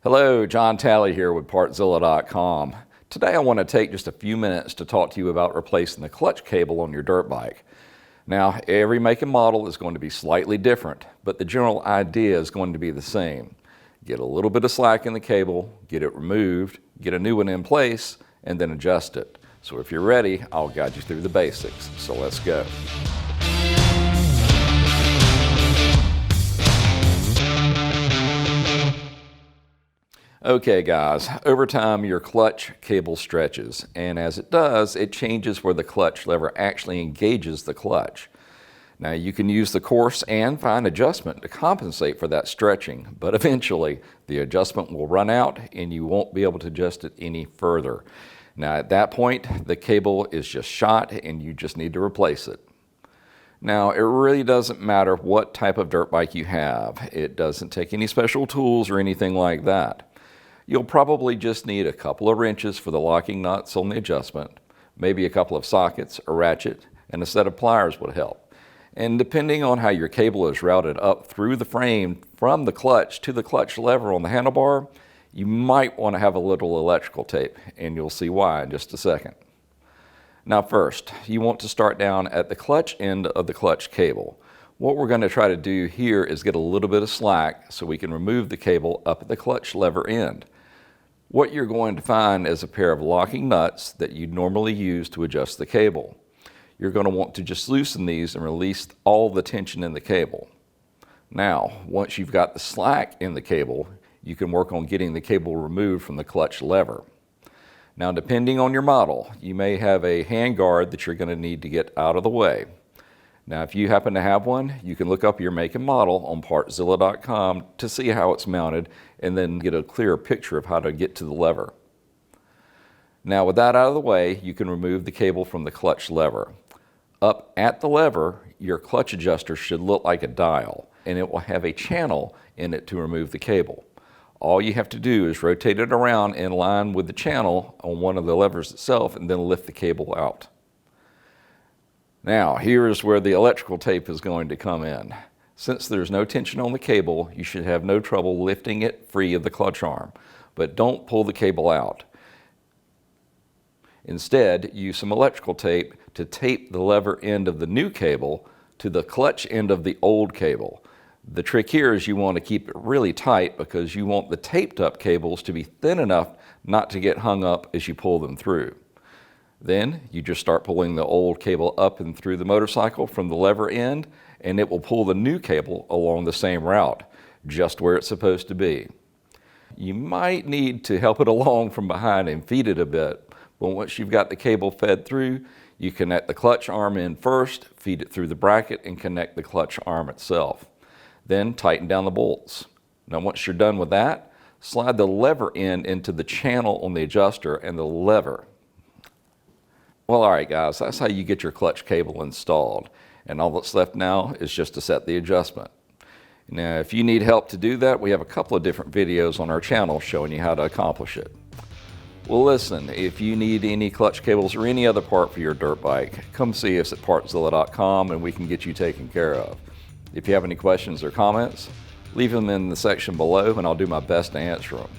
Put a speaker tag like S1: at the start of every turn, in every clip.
S1: Hello, John Talley here with Partzilla.com. Today I want to take just a few minutes to talk to you about replacing the clutch cable on your dirt bike. Now, every make and model is going to be slightly different, but the general idea is going to be the same. Get a little bit of slack in the cable, get it removed, get a new one in place, and then adjust it. So if you're ready, I'll guide you through the basics. So let's go. Okay guys, over time your clutch cable stretches, and as it does, it changes where the clutch lever actually engages the clutch. Now you can use the coarse and fine adjustment to compensate for that stretching, but eventually the adjustment will run out and you won't be able to adjust it any further. Now at that point, the cable is just shot and you just need to replace it. Now, it really doesn't matter what type of dirt bike you have. It doesn't take any special tools or anything like that. You'll probably just need a couple of wrenches for the locking nuts on the adjustment, maybe a couple of sockets, a ratchet, and a set of pliers would help. And depending on how your cable is routed up through the frame from the clutch to the clutch lever on the handlebar, you might want to have a little electrical tape, and you'll see why in just a second. Now first, you want to start down at the clutch end of the clutch cable. What we're going to try to do here is get a little bit of slack so we can remove the cable up at the clutch lever end. What you're going to find is a pair of locking nuts that you'd normally use to adjust the cable. You're going to want to just loosen these and release all the tension in the cable. Now, once you've got the slack in the cable, you can work on getting the cable removed from the clutch lever. Now, depending on your model, you may have a hand guard that you're going to need to get out of the way. Now, if you happen to have one, you can look up your make and model on Partzilla.com to see how it's mounted and then get a clearer picture of how to get to the lever. Now, with that out of the way, you can remove the cable from the clutch lever. Up at the lever, your clutch adjuster should look like a dial, and it will have a channel in it to remove the cable. All you have to do is rotate it around in line with the channel on one of the levers itself and then lift the cable out. Now, here is where the electrical tape is going to come in. Since there's no tension on the cable, you should have no trouble lifting it free of the clutch arm, but don't pull the cable out. Instead, use some electrical tape to tape the lever end of the new cable to the clutch end of the old cable. The trick here is you want to keep it really tight because you want the taped up cables to be thin enough not to get hung up as you pull them through. Then you just start pulling the old cable up and through the motorcycle from the lever end, and it will pull the new cable along the same route, just where it's supposed to be. You might need to help it along from behind and feed it a bit, but once you've got the cable fed through, you connect the clutch arm in first, feed it through the bracket, and connect the clutch arm itself. Then tighten down the bolts. Now once you're done with that, slide the lever end into the channel on the adjuster and the lever. Well, all right, guys, that's how you get your clutch cable installed. And all that's left now is just to set the adjustment. Now, if you need help to do that, we have a couple of different videos on our channel showing you how to accomplish it. Well, listen, if you need any clutch cables or any other part for your dirt bike, come see us at Partzilla.com and we can get you taken care of. If you have any questions or comments, leave them in the section below and I'll do my best to answer them.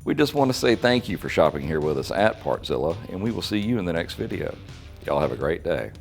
S1: We just want to say thank you for shopping here with us at Partzilla, and we will see you in the next video. Y'all have a great day.